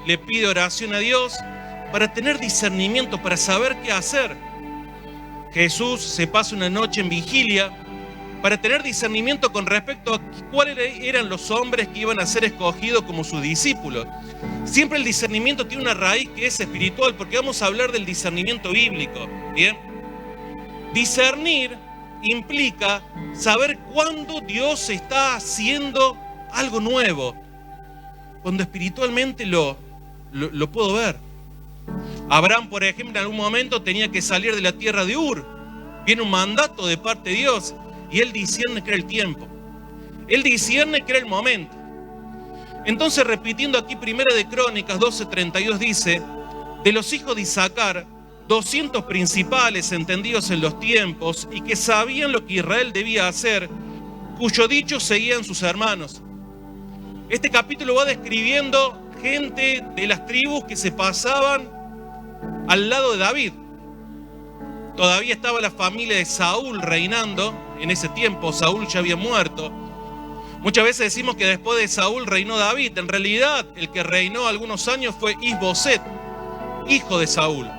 le pide oración a Dios para tener discernimiento, para saber qué hacer. Jesús se pasa una noche en vigilia para tener discernimiento con respecto a cuáles eran los hombres que iban a ser escogidos como sus discípulos. Siempre el discernimiento tiene una raíz que es espiritual, porque vamos a hablar del discernimiento bíblico, ¿bien? Discernir implica saber cuándo Dios está haciendo algo nuevo, cuando espiritualmente lo puedo ver. Abraham, por ejemplo, en algún momento tenía que salir de la tierra de Ur. Viene un mandato de parte de Dios y él discierne que era el tiempo. Él discierne que era el momento. Entonces, repitiendo aquí 1 de Crónicas 12:32 dice: de los hijos de Isaacar, 200 principales entendidos en los tiempos y que sabían lo que Israel debía hacer, cuyo dicho seguían sus hermanos. Este capítulo va describiendo gente de las tribus que se pasaban al lado de David. Todavía estaba la familia de Saúl reinando. En ese tiempo Saúl ya había muerto. Muchas veces decimos que después de Saúl reinó David. En realidad el que reinó algunos años fue Isboset, hijo de Saúl.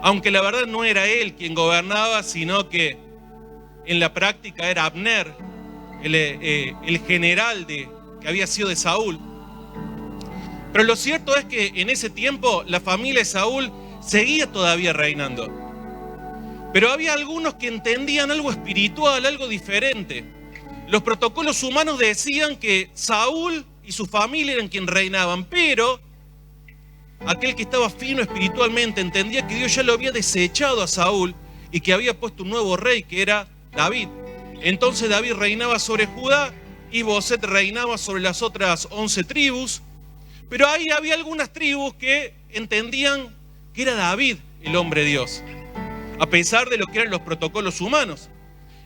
Aunque la verdad no era él quien gobernaba, sino que en la práctica era Abner, el general que había sido de Saúl. Pero lo cierto es que en ese tiempo la familia de Saúl seguía todavía reinando. Pero había algunos que entendían algo espiritual, algo diferente. Los protocolos humanos decían que Saúl y su familia eran quienes reinaban, pero aquel que estaba fino espiritualmente entendía que Dios ya lo había desechado a Saúl y que había puesto un nuevo rey, que era David. Entonces David reinaba sobre Judá y Isboset reinaba sobre las otras 11 tribus. Pero ahí había algunas tribus que entendían que era David el hombre de Dios, a pesar de lo que eran los protocolos humanos.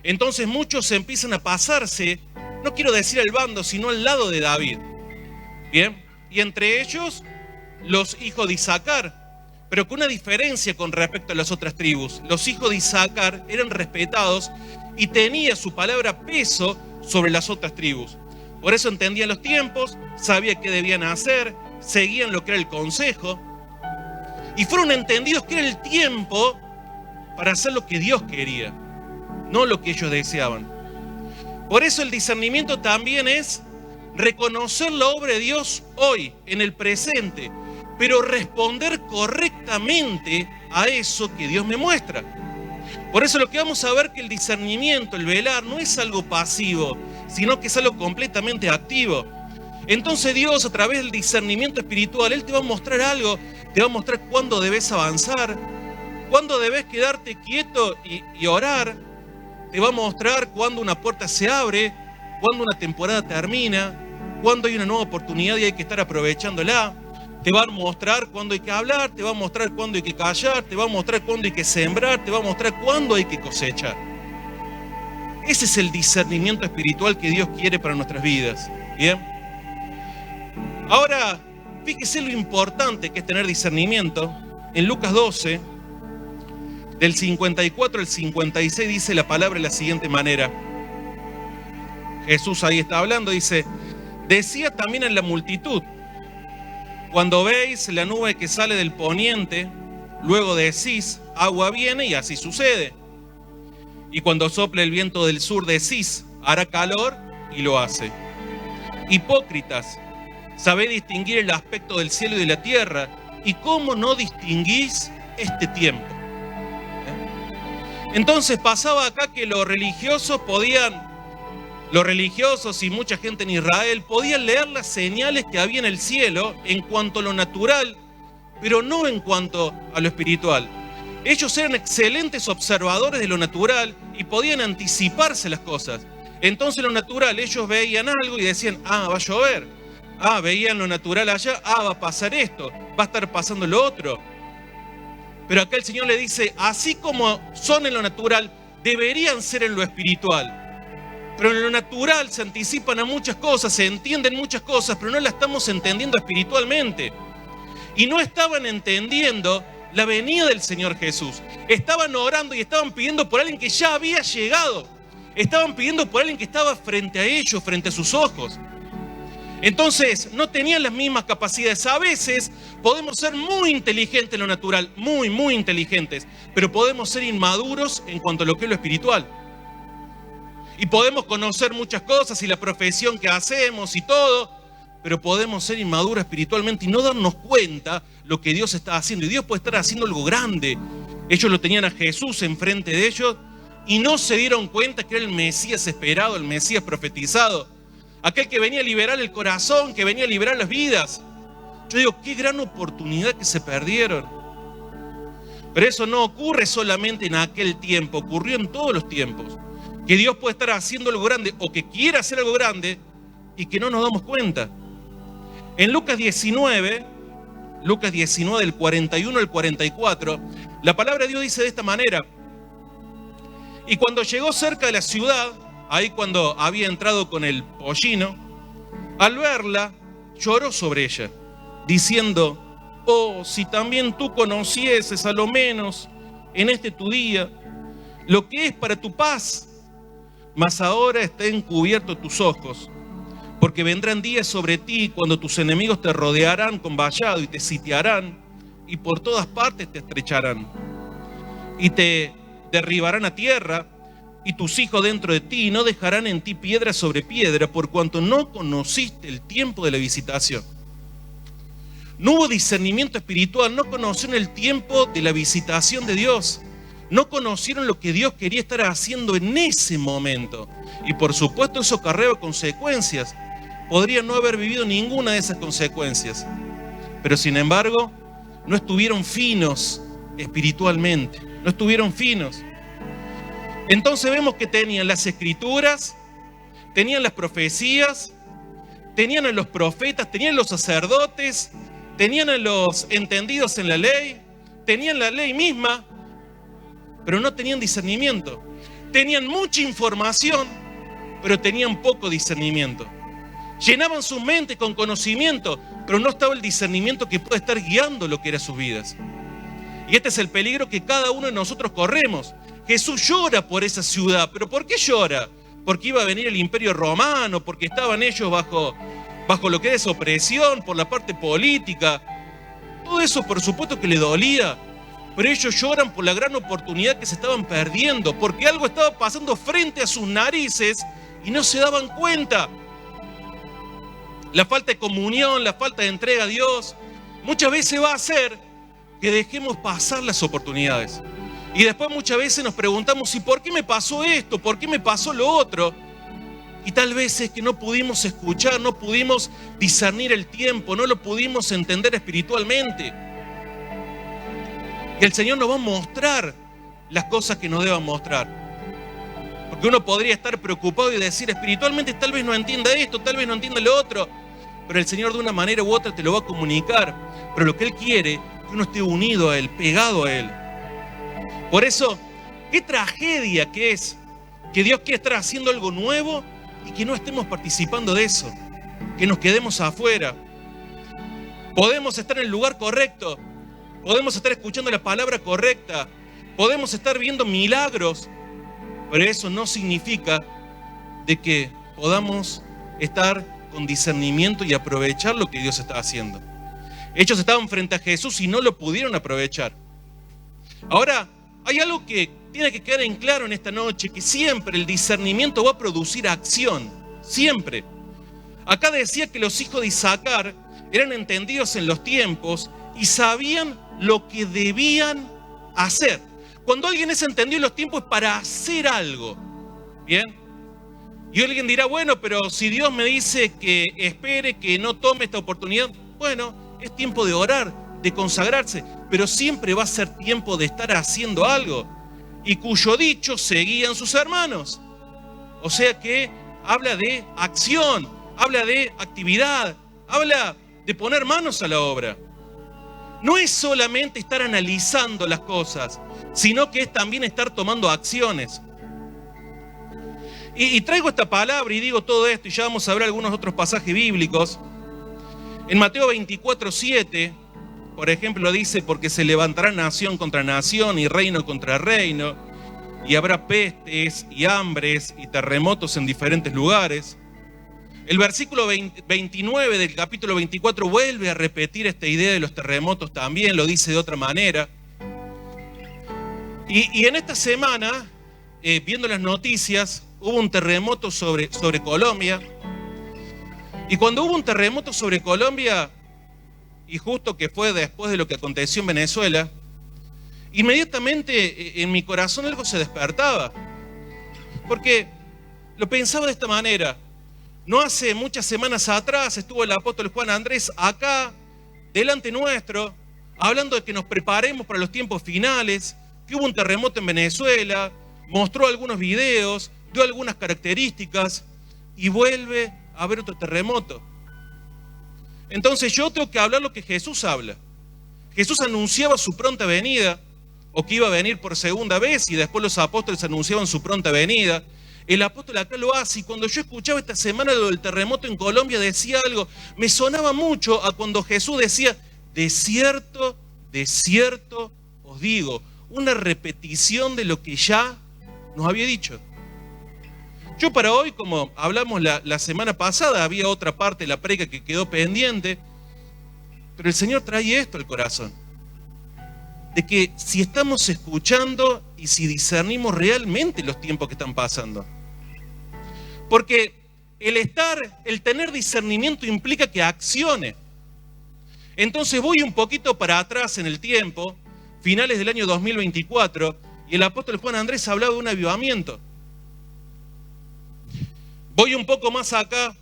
Entonces muchos empiezan a pasarse, no quiero decir al bando, sino al lado de David. Bien, y entre ellos los hijos de Isaacar, pero con una diferencia con respecto a las otras tribus. Los hijos de Isaacar eran respetados y tenía su palabra peso sobre las otras tribus. Por eso entendían los tiempos, sabían qué debían hacer, seguían lo que era el consejo y fueron entendidos que era el tiempo para hacer lo que Dios quería, no lo que ellos deseaban. Por eso el discernimiento también es reconocer la obra de Dios hoy, en el presente, pero responder correctamente a eso que Dios me muestra. Por eso lo que vamos a ver que el discernimiento, el velar, no es algo pasivo, sino que es algo completamente activo. Entonces Dios, a través del discernimiento espiritual, Él te va a mostrar algo, te va a mostrar cuándo debes avanzar, cuándo debes quedarte quieto y orar, te va a mostrar cuándo una puerta se abre, cuándo una temporada termina, cuándo hay una nueva oportunidad y hay que estar aprovechándola. Te va a mostrar cuándo hay que hablar, te va a mostrar cuándo hay que callar, te va a mostrar cuándo hay que sembrar, te va a mostrar cuándo hay que cosechar. Ese es el discernimiento espiritual que Dios quiere para nuestras vidas. ¿Bien? Ahora, fíjese lo importante que es tener discernimiento. En Lucas 12, del 54 al 56, dice la palabra de la siguiente manera. Jesús ahí está hablando, dice: decía también en la multitud: cuando veis la nube que sale del poniente, luego decís, agua viene, y así sucede. Y cuando sople el viento del sur, decís, hará calor, y lo hace. Hipócritas, sabéis distinguir el aspecto del cielo y de la tierra, y cómo no distinguís este tiempo. Entonces pasaba acá que los religiosos y mucha gente en Israel podían leer las señales que había en el cielo en cuanto a lo natural, pero no en cuanto a lo espiritual. Ellos eran excelentes observadores de lo natural y podían anticiparse las cosas. Entonces lo natural, ellos veían algo y decían, va a llover. Veían lo natural allá, va a pasar esto, va a estar pasando lo otro. Pero acá el Señor le dice, así como son en lo natural, deberían ser en lo espiritual. Pero en lo natural se anticipan a muchas cosas, se entienden muchas cosas, pero no las estamos entendiendo espiritualmente. Y no estaban entendiendo la venida del Señor Jesús. Estaban orando y estaban pidiendo por alguien que ya había llegado. Estaban pidiendo por alguien que estaba frente a ellos, frente a sus ojos. Entonces, no tenían las mismas capacidades. A veces podemos ser muy inteligentes en lo natural, muy inteligentes, pero podemos ser inmaduros en cuanto a lo que es lo espiritual. Y podemos conocer muchas cosas y la profesión que hacemos y todo, pero podemos ser inmaduros espiritualmente y no darnos cuenta lo que Dios está haciendo. Y Dios puede estar haciendo algo grande. Ellos lo tenían a Jesús enfrente de ellos y no se dieron cuenta que era el Mesías esperado, el Mesías profetizado. Aquel que venía a liberar el corazón, que venía a liberar las vidas. Yo digo, qué gran oportunidad que se perdieron. Pero eso no ocurre solamente en aquel tiempo, ocurrió en todos los tiempos. Que Dios puede estar haciendo algo grande o que quiere hacer algo grande y que no nos damos cuenta. En Lucas 19, del 41 al 44, la palabra de Dios dice de esta manera: y cuando llegó cerca de la ciudad, ahí cuando había entrado con el pollino, al verla, lloró sobre ella, diciendo: oh, si también tú conocieses a lo menos en este tu día lo que es para tu paz, mas ahora está encubierto tus ojos, porque vendrán días sobre ti cuando tus enemigos te rodearán con vallado y te sitiarán y por todas partes te estrecharán y te derribarán a tierra y tus hijos dentro de ti, y no dejarán en ti piedra sobre piedra, por cuanto no conociste el tiempo de la visitación. No hubo discernimiento espiritual, no conocieron el tiempo de la visitación de Dios. No conocieron lo que Dios quería estar haciendo en ese momento. Y por supuesto eso acarreaba consecuencias. Podrían no haber vivido ninguna de esas consecuencias. Pero sin embargo, no estuvieron finos espiritualmente. No estuvieron finos. Entonces vemos que tenían las escrituras, tenían las profecías, tenían a los profetas, tenían los sacerdotes, tenían a los entendidos en la ley, tenían la ley misma, pero no tenían discernimiento. Tenían mucha información, pero tenían poco discernimiento. Llenaban su mente con conocimiento, pero no estaba el discernimiento que puede estar guiando lo que era sus vidas. Y este es el peligro que cada uno de nosotros corremos. Jesús llora por esa ciudad, pero ¿por qué llora? Porque iba a venir el Imperio Romano, porque estaban ellos bajo lo que es opresión, por la parte política. Todo eso por supuesto que le dolía. Pero ellos lloran por la gran oportunidad que se estaban perdiendo, porque algo estaba pasando frente a sus narices y no se daban cuenta. La falta de comunión, la falta de entrega a Dios, muchas veces va a hacer que dejemos pasar las oportunidades. Y después muchas veces nos preguntamos, ¿y por qué me pasó esto? ¿Por qué me pasó lo otro? Y tal vez es que no pudimos escuchar, no pudimos discernir el tiempo, no lo pudimos entender espiritualmente. Y el Señor nos va a mostrar las cosas que nos deban mostrar. Porque uno podría estar preocupado y decir, espiritualmente tal vez no entienda esto, tal vez no entienda lo otro. Pero el Señor de una manera u otra te lo va a comunicar. Pero lo que Él quiere es que uno esté unido a Él, pegado a Él. Por eso, qué tragedia que es que Dios quiera estar haciendo algo nuevo y que no estemos participando de eso. Que nos quedemos afuera. Podemos estar en el lugar correcto. Podemos estar escuchando la palabra correcta. Podemos estar viendo milagros. Pero eso no significa de que podamos estar con discernimiento y aprovechar lo que Dios está haciendo. Ellos estaban frente a Jesús y no lo pudieron aprovechar. Ahora, hay algo que tiene que quedar en claro en esta noche, que siempre el discernimiento va a producir acción. Siempre. Acá decía que los hijos de Isaacar eran entendidos en los tiempos y sabían lo que debían hacer. Cuando alguien es entendido en los tiempos es para hacer algo. ¿Bien? Y alguien dirá, bueno, pero si Dios me dice que espere, que no tome esta oportunidad, bueno, es tiempo de orar, de consagrarse, pero siempre va a ser tiempo de estar haciendo algo, y cuyo dicho seguían sus hermanos. O sea que habla de acción, habla de actividad, habla de poner manos a la obra. No es solamente estar analizando las cosas, sino que es también estar tomando acciones. Y traigo esta palabra y digo todo esto, y ya vamos a ver algunos otros pasajes bíblicos. En Mateo 24:7, por ejemplo, dice, porque se levantará nación contra nación y reino contra reino, y habrá pestes y hambres y terremotos en diferentes lugares. El versículo 29 del capítulo 24 vuelve a repetir esta idea de los terremotos también, lo dice de otra manera. Y en esta semana, viendo las noticias, hubo un terremoto sobre Colombia. Y cuando hubo un terremoto sobre Colombia, y justo que fue después de lo que aconteció en Venezuela, inmediatamente en mi corazón algo se despertaba. Porque lo pensaba de esta manera. No hace muchas semanas atrás estuvo el apóstol Juan Andrés acá, delante nuestro, hablando de que nos preparemos para los tiempos finales, que hubo un terremoto en Venezuela, mostró algunos videos, dio algunas características y vuelve a haber otro terremoto. Entonces yo tengo que hablar lo que Jesús habla. Jesús anunciaba su pronta venida, o que iba a venir por segunda vez, y después los apóstoles anunciaban su pronta venida. El apóstol acá lo hace, y cuando yo escuchaba esta semana lo del terremoto en Colombia, decía algo, me sonaba mucho a cuando Jesús decía, de cierto os digo, una repetición de lo que ya nos había dicho. Yo para hoy, como hablamos la semana pasada, había otra parte de la prédica que quedó pendiente, pero el Señor trae esto al corazón, de que si estamos escuchando y si discernimos realmente los tiempos que están pasando. Porque el tener discernimiento implica que accione. Entonces voy un poquito para atrás en el tiempo, finales del año 2024, y el apóstol Juan Andrés hablaba de un avivamiento. Voy un poco más acá,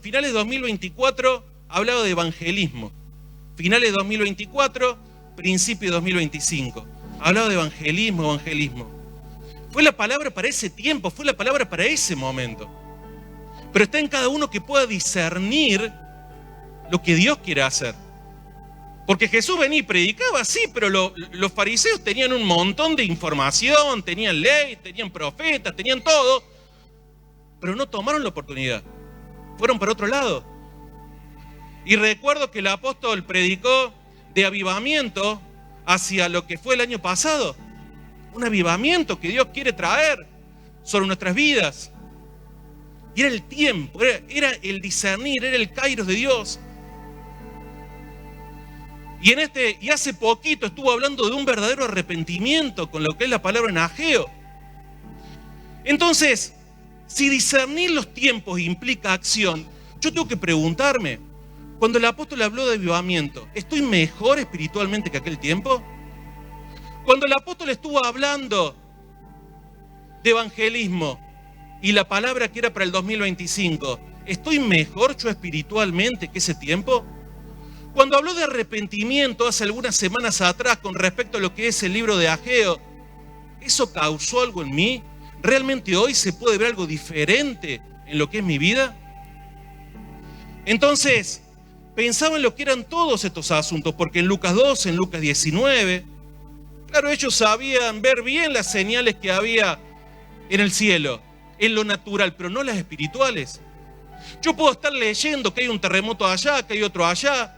finales de 2024 hablaba de evangelismo. Finales de 2024, principio de 2025. Hablaba de evangelismo. Fue la palabra para ese tiempo, fue la palabra para ese momento. Pero está en cada uno que pueda discernir lo que Dios quiere hacer. Porque Jesús venía y predicaba, sí, pero los fariseos tenían un montón de información, tenían ley, tenían profetas, tenían todo, pero no tomaron la oportunidad. Fueron para otro lado. Y recuerdo que el apóstol predicó de avivamiento hacia lo que fue el año pasado. Un avivamiento que Dios quiere traer sobre nuestras vidas. Y era el tiempo, era el discernir, era el kairos de Dios. Y hace poquito estuvo hablando de un verdadero arrepentimiento con lo que es la palabra en Ageo. Entonces, si discernir los tiempos implica acción, yo tengo que preguntarme, cuando el apóstol habló de avivamiento, ¿estoy mejor espiritualmente que aquel tiempo? Cuando el apóstol estuvo hablando de evangelismo y la palabra que era para el 2025, ¿estoy mejor yo espiritualmente que ese tiempo? Cuando habló de arrepentimiento hace algunas semanas atrás con respecto a lo que es el libro de Ageo, ¿eso causó algo en mí? ¿Realmente hoy se puede ver algo diferente en lo que es mi vida? Entonces, pensaba en lo que eran todos estos asuntos, porque en Lucas 12, en Lucas 19, claro, ellos sabían ver bien las señales que había en el cielo, en lo natural, pero no las espirituales. Yo puedo estar leyendo que hay un terremoto allá, que hay otro allá,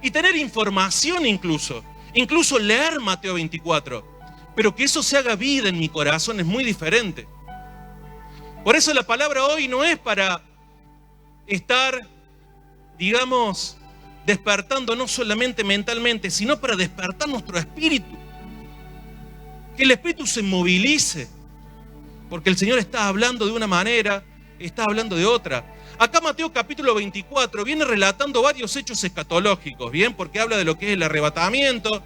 y tener información incluso leer Mateo 24, pero que eso se haga vida en mi corazón es muy diferente. Por eso la palabra hoy no es para estar, digamos, despertando no solamente mentalmente, sino para despertar nuestro espíritu. Que el espíritu se movilice, porque el Señor está hablando de una manera, está hablando de otra. Acá Mateo capítulo 24 viene relatando varios hechos escatológicos, ¿bien? Porque habla de lo que es el arrebatamiento,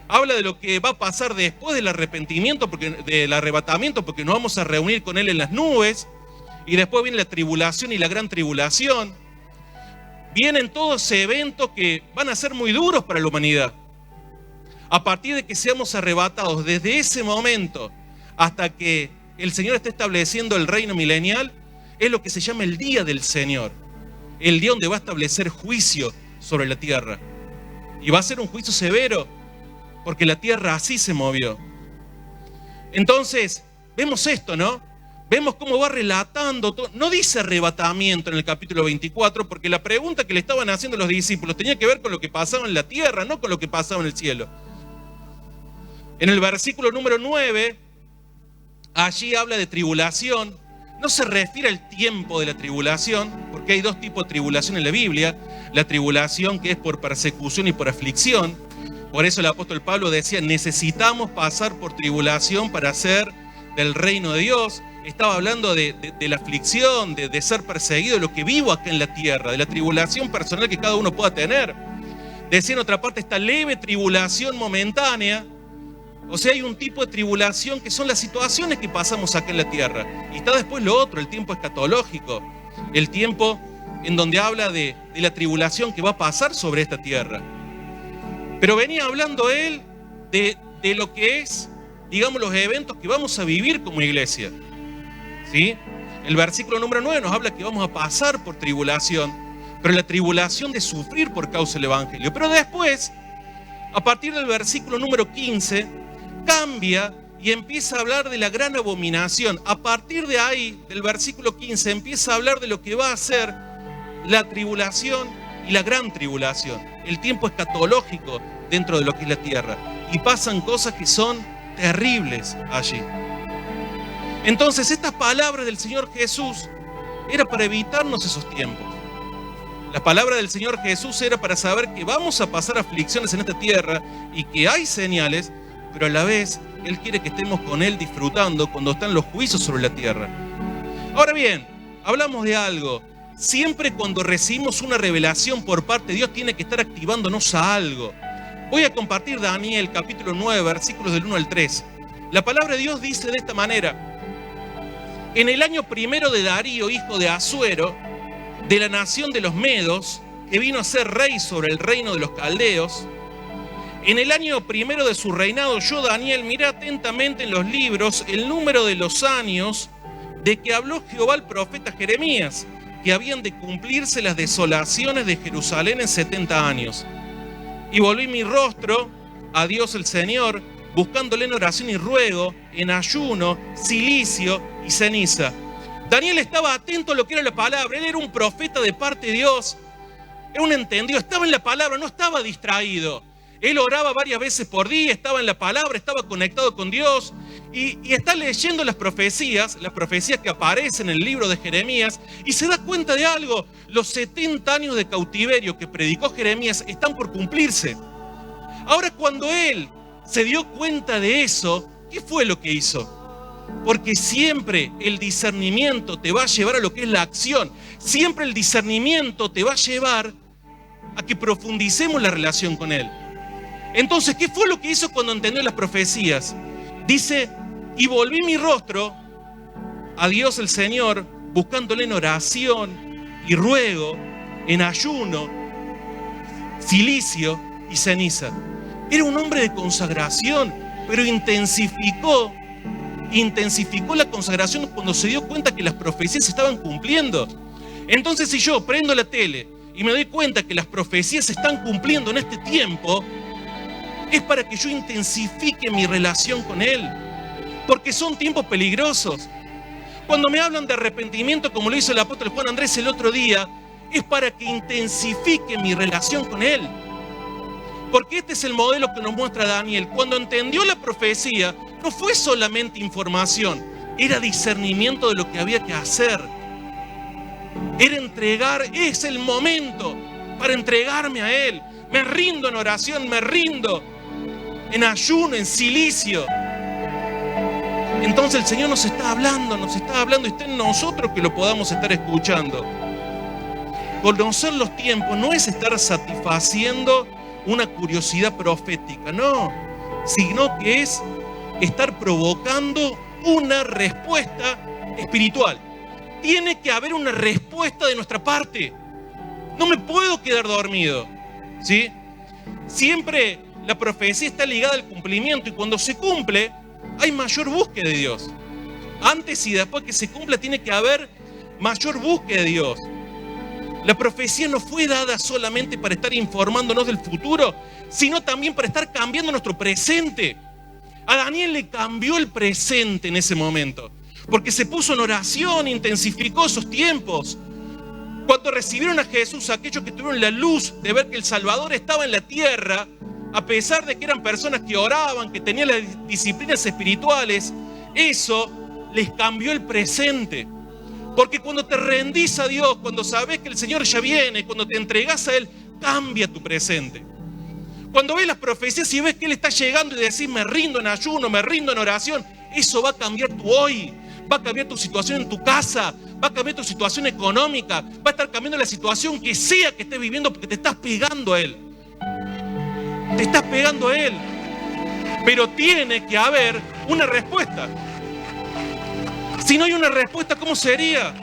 habla de lo que va a pasar después del arrepentimiento, del arrebatamiento, porque nos vamos a reunir con Él en las nubes, y después viene la tribulación y la gran tribulación. Vienen todos eventos que van a ser muy duros para la humanidad. A partir de que seamos arrebatados desde ese momento hasta que el Señor esté estableciendo el reino milenial, es lo que se llama el día del Señor. El día donde va a establecer juicio sobre la tierra. Y va a ser un juicio severo, porque la tierra así se movió. Entonces, vemos esto, ¿no? Vemos cómo va relatando todo. No dice arrebatamiento en el capítulo 24, porque la pregunta que le estaban haciendo los discípulos tenía que ver con lo que pasaba en la tierra, no con lo que pasaba en el cielo. En el versículo número 9, allí habla de tribulación, no se refiere al tiempo de la tribulación, porque hay dos tipos de tribulación en la Biblia. La tribulación que es por persecución y por aflicción. Por eso el apóstol Pablo decía, necesitamos pasar por tribulación para ser del reino de Dios. Estaba hablando de la aflicción, de ser perseguido, de lo que vivo acá en la tierra, de la tribulación personal que cada uno pueda tener. Decía en otra parte, esta leve tribulación momentánea. O sea, hay un tipo de tribulación que son las situaciones que pasamos acá en la tierra. Y está después lo otro, el tiempo escatológico. El tiempo en donde habla de la tribulación que va a pasar sobre esta tierra. Pero venía hablando él de lo que es, digamos, los eventos que vamos a vivir como iglesia. ¿Sí? El versículo número 9 nos habla que vamos a pasar por tribulación, pero la tribulación de sufrir por causa del evangelio. Pero después, a partir del versículo número 15, cambia y empieza a hablar de la gran abominación. A partir de ahí, del versículo 15, empieza a hablar de lo que va a ser la tribulación y la gran tribulación, el tiempo escatológico dentro de lo que es la tierra. Y pasan cosas que son terribles allí. Entonces, estas palabras del Señor Jesús era para evitarnos esos tiempos. La palabra del Señor Jesús era para saber que vamos a pasar aflicciones en esta tierra y que hay señales, pero a la vez Él quiere que estemos con Él disfrutando cuando están los juicios sobre la tierra. Ahora bien, hablamos de algo. Siempre cuando recibimos una revelación por parte de Dios tiene que estar activándonos a algo. Voy a compartir Daniel capítulo 9, versículos del 1 al 3. La palabra de Dios dice de esta manera: en el año primero de Darío, hijo de Asuero, de la nación de los Medos, que vino a ser rey sobre el reino de los caldeos, en el año primero de su reinado, yo, Daniel, miré atentamente en los libros el número de los años de que habló Jehová al profeta Jeremías, que habían de cumplirse las desolaciones de Jerusalén en 70 años. Y volví mi rostro a Dios el Señor, buscándole en oración y ruego, en ayuno, cilicio y ceniza. Daniel estaba atento a lo que era la palabra. Él era un profeta de parte de Dios. Era un entendido. Estaba en la palabra, no estaba distraído. Él oraba varias veces por día, estaba en la palabra, estaba conectado con Dios. Y está leyendo las profecías que aparecen en el libro de Jeremías, y se da cuenta de algo. Los 70 años de cautiverio que predicó Jeremías están por cumplirse. Ahora, cuando él se dio cuenta de eso, ¿qué fue lo que hizo? Porque siempre el discernimiento te va a llevar a lo que es la acción. Siempre el discernimiento te va a llevar a que profundicemos la relación con Él. Entonces, ¿qué fue lo que hizo cuando entendió las profecías? Dice, y volví mi rostro a Dios el Señor, buscándole en oración y ruego, en ayuno, cilicio y ceniza. Era un hombre de consagración, pero intensificó la consagración cuando se dio cuenta que las profecías se estaban cumpliendo. Entonces, si yo prendo la tele y me doy cuenta que las profecías se están cumpliendo en este tiempo, es para que yo intensifique mi relación con Él, porque son tiempos peligrosos. Cuando me hablan de arrepentimiento, como lo hizo el apóstol Juan Andrés el otro día, es para que intensifique mi relación con Él. Porque este es el modelo que nos muestra Daniel. Cuando entendió la profecía, no fue solamente información, era discernimiento de lo que había que hacer. Era entregar, es el momento para entregarme a Él. Me rindo en oración, me rindo en ayuno, en cilicio. Entonces el Señor nos está hablando y está en nosotros que lo podamos estar escuchando. Conocer los tiempos no es estar satisfaciendo una curiosidad profética, no, sino que es estar provocando una respuesta espiritual. Tiene que haber una respuesta de nuestra parte. No me puedo quedar dormido, ¿sí? Siempre la profecía está ligada al cumplimiento, y cuando se cumple hay mayor búsqueda de Dios. Antes y después que se cumpla tiene que haber mayor búsqueda de Dios. La profecía no fue dada solamente para estar informándonos del futuro, sino también para estar cambiando nuestro presente. A Daniel le cambió el presente en ese momento, porque se puso en oración, intensificó esos tiempos. Cuando recibieron a Jesús, aquellos que tuvieron la luz de ver que el Salvador estaba en la tierra, a pesar de que eran personas que oraban, que tenían las disciplinas espirituales, eso les cambió el presente. Porque cuando te rendís a Dios, cuando sabes que el Señor ya viene, cuando te entregás a Él, cambia tu presente. Cuando ves las profecías y ves que Él está llegando y decís, me rindo en ayuno, me rindo en oración, eso va a cambiar tu hoy. Va a cambiar tu situación en tu casa, va a cambiar tu situación económica, va a estar cambiando la situación que sea que estés viviendo porque te estás pegando a Él. Te estás pegando a Él. Pero tiene que haber una respuesta. Si no hay una respuesta, ¿cómo sería?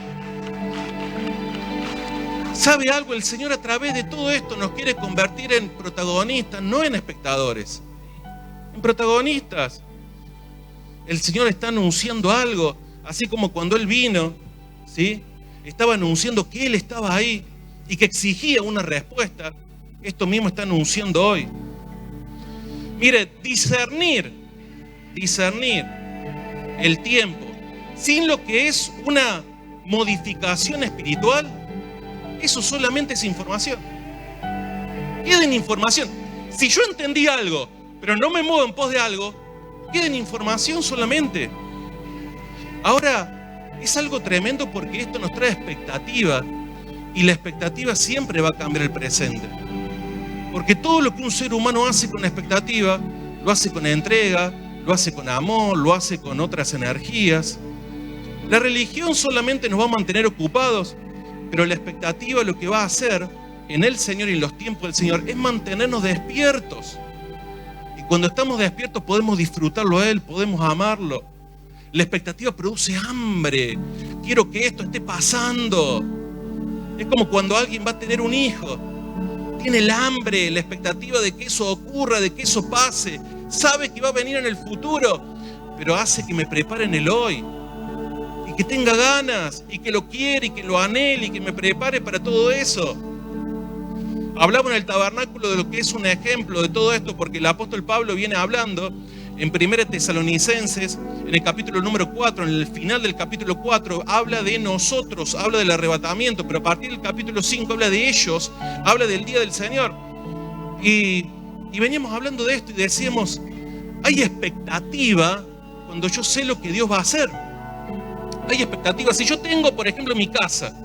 ¿Sabe algo? El Señor a través de todo esto nos quiere convertir en protagonistas, no en espectadores. En protagonistas. El Señor está anunciando algo, así como cuando Él vino, ¿sí? Estaba anunciando que Él estaba ahí y que exigía una respuesta. Esto mismo está anunciando hoy. Mire, discernir el tiempo sin lo que es una modificación espiritual, eso solamente es información. Queda en información. Si yo entendí algo, pero no me muevo en pos de algo, queda en información solamente. Ahora, es algo tremendo porque esto nos trae expectativa. Y la expectativa siempre va a cambiar el presente. Porque todo lo que un ser humano hace con expectativa, lo hace con entrega, lo hace con amor, lo hace con otras energías. La religión solamente nos va a mantener ocupados, pero la expectativa lo que va a hacer en el Señor y en los tiempos del Señor es mantenernos despiertos. Y cuando estamos despiertos podemos disfrutarlo a Él, podemos amarlo. La expectativa produce hambre. Quiero que esto esté pasando. Es como cuando alguien va a tener un hijo. Tiene el hambre, la expectativa de que eso ocurra, de que eso pase. Sabe que va a venir en el futuro, pero hace que me prepare en el hoy. Y que tenga ganas, y que lo quiera, y que lo anhele, y que me prepare para todo eso. Hablaba en el tabernáculo de lo que es un ejemplo de todo esto, porque el apóstol Pablo viene hablando en 1 Tesalonicenses, en el capítulo número 4, en el final del capítulo 4, habla de nosotros, habla del arrebatamiento, pero a partir del capítulo 5 habla de ellos, habla del día del Señor. Y veníamos hablando de esto y decíamos, hay expectativa cuando yo sé lo que Dios va a hacer. Hay expectativa. Si yo tengo, por ejemplo, mi casa,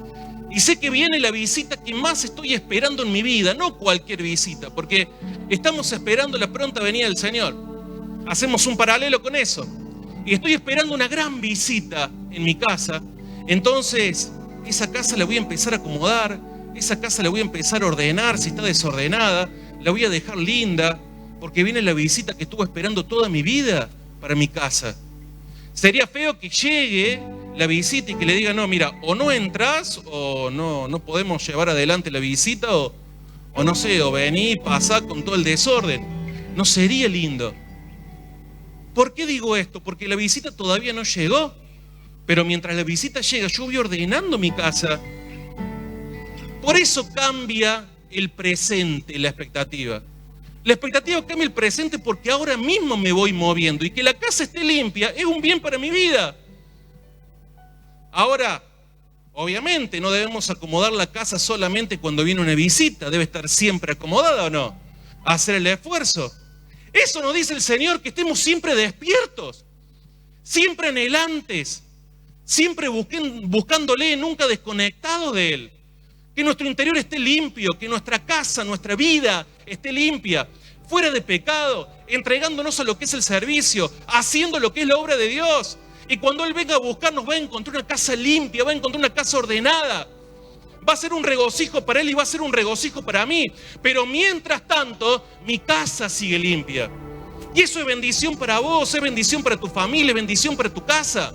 y sé que viene la visita que más estoy esperando en mi vida, no cualquier visita, porque estamos esperando la pronta venida del Señor. Hacemos un paralelo con eso. Y estoy esperando una gran visita en mi casa. Entonces, esa casa la voy a empezar a acomodar. Esa casa la voy a empezar a ordenar. Si está desordenada, la voy a dejar linda. Porque viene la visita que estuve esperando toda mi vida para mi casa. Sería feo que llegue la visita y que le diga, no, mira, o no entras, o no podemos llevar adelante la visita, o no sé, o vení, pasá con todo el desorden. No sería lindo. ¿Por qué digo esto? Porque la visita todavía no llegó. Pero mientras la visita llega, yo voy ordenando mi casa. Por eso cambia el presente, la expectativa. La expectativa cambia el presente porque ahora mismo me voy moviendo. Y que la casa esté limpia es un bien para mi vida. Ahora, obviamente, no debemos acomodar la casa solamente cuando viene una visita. Debe estar siempre acomodada, ¿o no? Hacer el esfuerzo. Eso nos dice el Señor, que estemos siempre despiertos, siempre anhelantes, siempre buscándole, nunca desconectados de Él. Que nuestro interior esté limpio, que nuestra casa, nuestra vida esté limpia, fuera de pecado, entregándonos a lo que es el servicio, haciendo lo que es la obra de Dios. Y cuando Él venga a buscarnos, va a encontrar una casa limpia, va a encontrar una casa ordenada. Va a ser un regocijo para Él y va a ser un regocijo para mí. Pero mientras tanto, mi casa sigue limpia. Y eso es bendición para vos, es bendición para tu familia, es bendición para tu casa.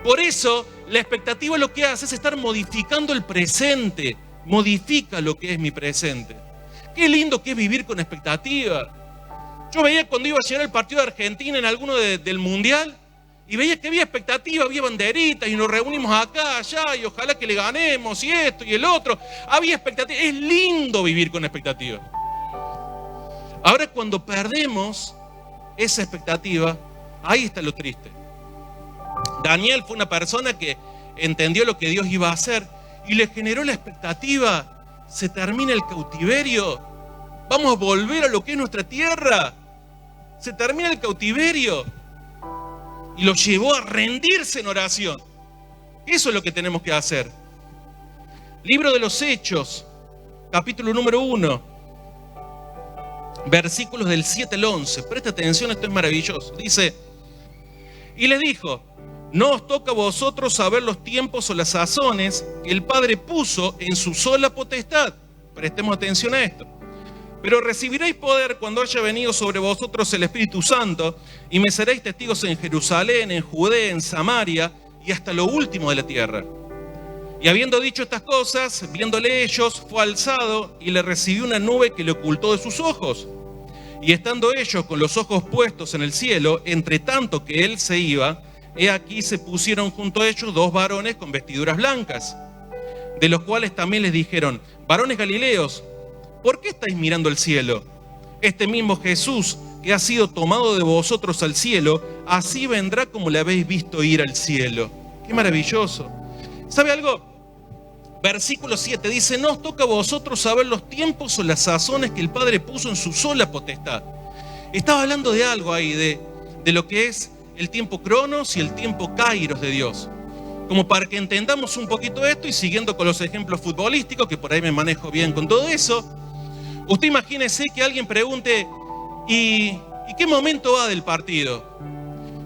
Por eso, la expectativa lo que hace es estar modificando el presente. Modifica lo que es mi presente. Qué lindo que es vivir con expectativa. Yo veía cuando iba a llegar el partido de Argentina en alguno del Mundial, y veía que había expectativa, había banderitas y nos reunimos acá, allá y ojalá que le ganemos y esto y el otro. Había expectativa. Es lindo vivir con expectativa. Ahora cuando perdemos esa expectativa, ahí está lo triste. Daniel fue una persona que entendió lo que Dios iba a hacer y le generó la expectativa. Se termina el cautiverio. Vamos a volver a lo que es nuestra tierra. Se termina el cautiverio. Y lo llevó a rendirse en oración. Eso es lo que tenemos que hacer. Libro de los Hechos, capítulo número 1, versículos del 7 al 11. Presta atención, esto es maravilloso. Dice, y les dijo, no os toca a vosotros saber los tiempos o las sazones que el Padre puso en su sola potestad. Prestemos atención a esto. Pero recibiréis poder cuando haya venido sobre vosotros el Espíritu Santo, y me seréis testigos en Jerusalén, en Judea, en Samaria, y hasta lo último de la tierra. Y habiendo dicho estas cosas, viéndole ellos, fue alzado, y le recibió una nube que le ocultó de sus ojos. Y estando ellos con los ojos puestos en el cielo, entre tanto que él se iba, he aquí se pusieron junto a ellos 2 varones con vestiduras blancas, de los cuales también les dijeron, varones galileos, ¿por qué estáis mirando al cielo? Este mismo Jesús, que ha sido tomado de vosotros al cielo, así vendrá como le habéis visto ir al cielo. ¡Qué maravilloso! ¿Sabe algo? Versículo 7 dice, no os toca a vosotros saber los tiempos o las sazones que el Padre puso en su sola potestad. Estaba hablando de algo ahí, de lo que es el tiempo cronos y el tiempo kairos de Dios. Como para que entendamos un poquito esto y siguiendo con los ejemplos futbolísticos, que por ahí me manejo bien con todo eso, usted imagínese que alguien pregunte, ¿y qué momento va del partido?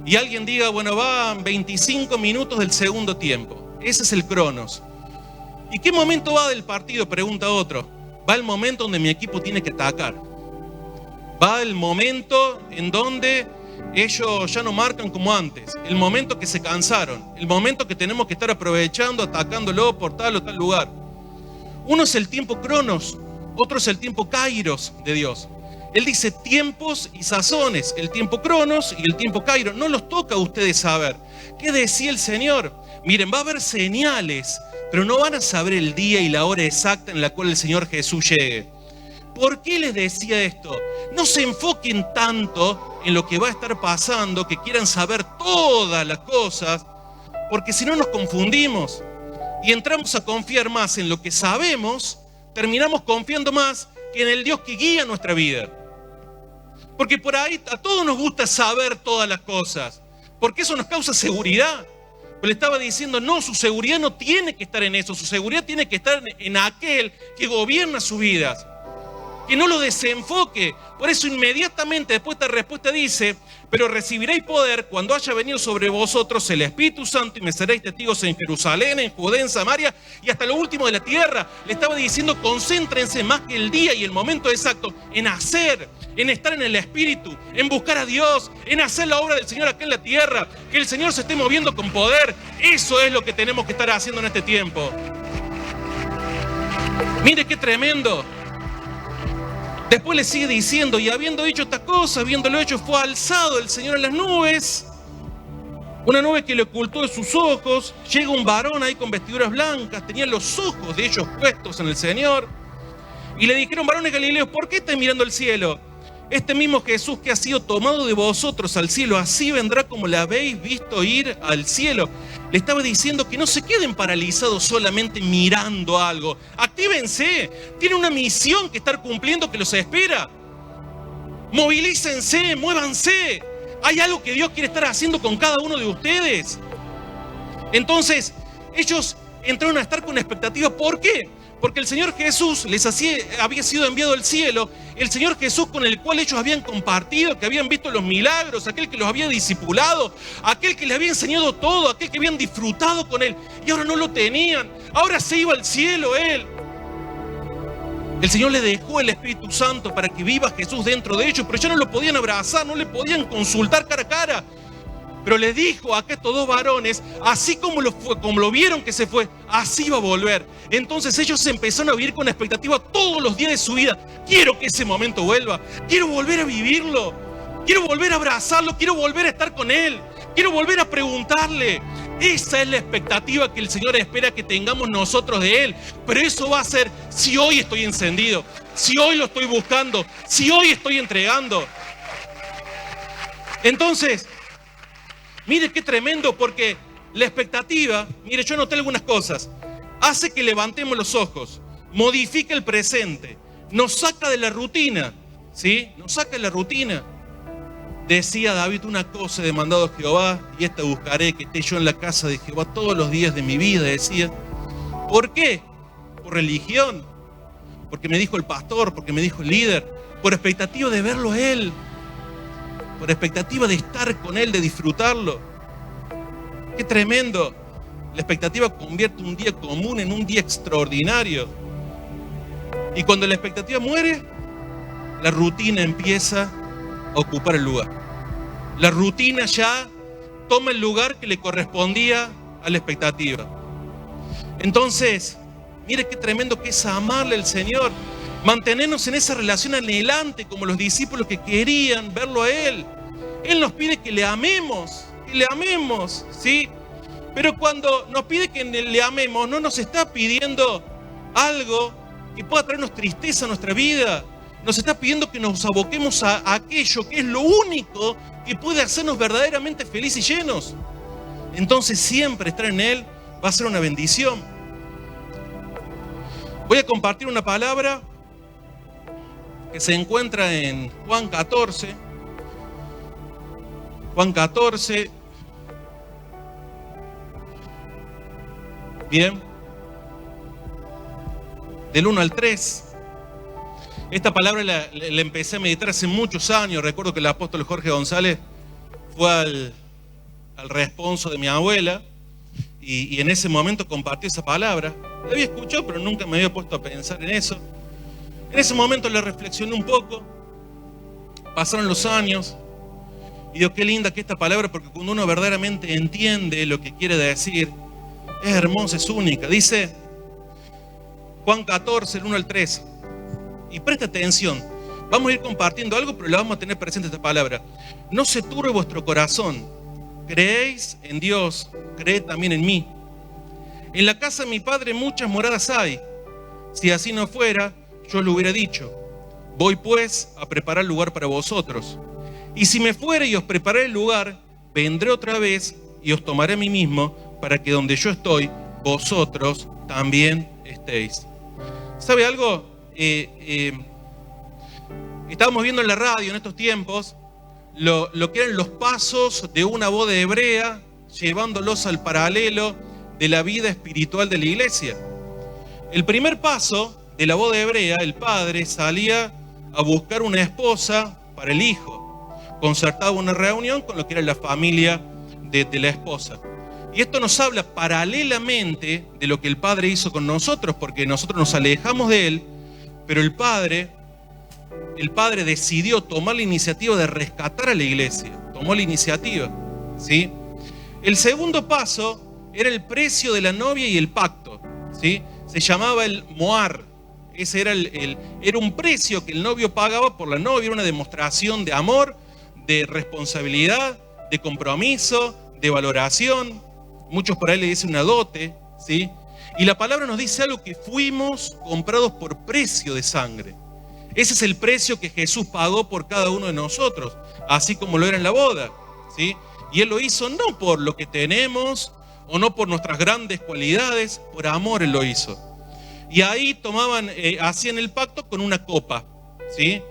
Y alguien diga, bueno, van 25 minutos del segundo tiempo. Ese es el cronos. ¿Y qué momento va del partido? Pregunta otro. Va el momento donde mi equipo tiene que atacar. Va el momento en donde ellos ya no marcan como antes. El momento que se cansaron. El momento que tenemos que estar aprovechando, atacándolo por tal o tal lugar. Uno es el tiempo cronos, otro es el tiempo kairos de Dios. Él dice tiempos y sazones, el tiempo cronos y el tiempo kairos. No los toca a ustedes saber. ¿Qué decía el Señor? Miren, va a haber señales, pero no van a saber el día y la hora exacta en la cual el Señor Jesús llegue. ¿Por qué les decía esto? No se enfoquen tanto en lo que va a estar pasando, que quieran saber todas las cosas, porque si no nos confundimos y entramos a confiar más en lo que sabemos, terminamos confiando más que en el Dios que guía nuestra vida. Porque por ahí a todos nos gusta saber todas las cosas, porque eso nos causa seguridad. Pero le estaba diciendo, no, su seguridad no tiene que estar en eso, su seguridad tiene que estar en aquel que gobierna sus vidas. Que no lo desenfoque. Por eso inmediatamente después de esta respuesta dice, pero recibiréis poder cuando haya venido sobre vosotros el Espíritu Santo y me seréis testigos en Jerusalén, en Judea, en Samaria y hasta lo último de la tierra. Le estaba diciendo, concéntrense más que el día y el momento exacto en hacer, en estar en el Espíritu, en buscar a Dios, en hacer la obra del Señor acá en la tierra, que el Señor se esté moviendo con poder. Eso es lo que tenemos que estar haciendo en este tiempo. Mire qué tremendo. Después le sigue diciendo, y habiendo dicho estas cosas, habiéndolo hecho, fue alzado el Señor en las nubes, una nube que le ocultó de sus ojos. Llega un varón ahí con vestiduras blancas, tenía los ojos de ellos puestos en el Señor, y le dijeron, varones galileos, ¿por qué estáis mirando al cielo? Este mismo Jesús que ha sido tomado de vosotros al cielo, así vendrá como le habéis visto ir al cielo. Le estaba diciendo que no se queden paralizados solamente mirando algo. Actívense, tienen una misión que estar cumpliendo que los espera. Movilícense, muévanse. Hay algo que Dios quiere estar haciendo con cada uno de ustedes. Entonces, ellos entraron a estar con expectativa. ¿Por qué? Porque el Señor Jesús había sido enviado al cielo, el Señor Jesús con el cual ellos habían compartido, que habían visto los milagros, aquel que los había discipulado, aquel que les había enseñado todo, aquel que habían disfrutado con Él, y ahora no lo tenían, ahora se iba al cielo Él. El Señor le dejó el Espíritu Santo para que viva Jesús dentro de ellos, pero ya no lo podían abrazar, no le podían consultar cara a cara. Pero le dijo a estos 2 varones, así como lo vieron que se fue, así va a volver. Entonces ellos se empezaron a vivir con expectativa todos los días de su vida. Quiero que ese momento vuelva, quiero volver a vivirlo, quiero volver a abrazarlo, quiero volver a estar con Él, quiero volver a preguntarle. Esa es la expectativa que el Señor espera que tengamos nosotros de Él. Pero eso va a ser si hoy estoy encendido, si hoy lo estoy buscando, si hoy estoy entregando. Entonces, mire qué tremendo, porque la expectativa, mire, yo noté algunas cosas, hace que levantemos los ojos, modifica el presente, nos saca de la rutina, ¿sí? Nos saca de la rutina. Decía David: una cosa he demandado a Jehová, y esta buscaré, que esté yo en la casa de Jehová todos los días de mi vida, decía. ¿Por qué? ¿Por religión? Porque me dijo el pastor, porque me dijo el líder, por expectativa de verlo a él, por expectativa de estar con él, de disfrutarlo. ¡Qué tremendo! La expectativa convierte un día común en un día extraordinario. Y cuando la expectativa muere, la rutina empieza a ocupar el lugar. La rutina ya toma el lugar que le correspondía a la expectativa. Entonces, mire qué tremendo que es amarle al Señor, mantenernos en esa relación anhelante como los discípulos que querían verlo a Él. Él nos pide que le amemos, ¿sí? Pero cuando nos pide que le amemos, no nos está pidiendo algo que pueda traernos tristeza a nuestra vida. Nos está pidiendo que nos aboquemos a aquello que es lo único que puede hacernos verdaderamente felices y llenos. Entonces siempre estar en Él va a ser una bendición. Voy a compartir una palabra que se encuentra en Juan 14. Juan 14. Bien. Del 1 al 3. Esta palabra la empecé a meditar hace muchos años. Recuerdo que el apóstol Jorge González fue al responso de mi abuela y en ese momento compartió esa palabra. La había escuchado, pero nunca me había puesto a pensar en eso. En ese momento la reflexioné un poco. Pasaron los años y digo, qué linda que esta palabra, porque cuando uno verdaderamente entiende lo que quiere decir, es hermosa, es única. Dice Juan 14, el 1 al 3. Y presta atención, vamos a ir compartiendo algo, pero la vamos a tener presente esta palabra. No se turbe vuestro corazón. Creéis en Dios, creed también en mí. En la casa de mi Padre muchas moradas hay. Si así no fuera, yo lo hubiera dicho. Voy pues a preparar lugar para vosotros. Y si me fuere y os prepararé el lugar, vendré otra vez y os tomaré a mí mismo, para que donde yo estoy, vosotros también estéis. ¿Sabe algo? Estábamos viendo en la radio en estos tiempos lo que eran los pasos de una boda hebrea, llevándolos al paralelo de la vida espiritual de la iglesia. El primer paso de la boda hebrea, el padre salía a buscar una esposa para el hijo, concertaba una reunión con lo que era la familia de la esposa. Y esto nos habla paralelamente de lo que el padre hizo con nosotros, porque nosotros nos alejamos de él. Pero el padre decidió tomar la iniciativa de rescatar a la iglesia. Tomó la iniciativa, ¿sí? El segundo paso era el precio de la novia y el pacto, ¿sí? Se llamaba el moar. Ese era un precio que el novio pagaba por la novia. Era una demostración de amor, de responsabilidad, de compromiso, de valoración. Muchos por ahí le dicen una dote, ¿sí? Y la palabra nos dice algo, que fuimos comprados por precio de sangre. Ese es el precio que Jesús pagó por cada uno de nosotros, así como lo era en la boda, ¿sí? Y Él lo hizo no por lo que tenemos o no por nuestras grandes cualidades, por amor Él lo hizo. Y ahí hacían el pacto con una copa, ¿sí?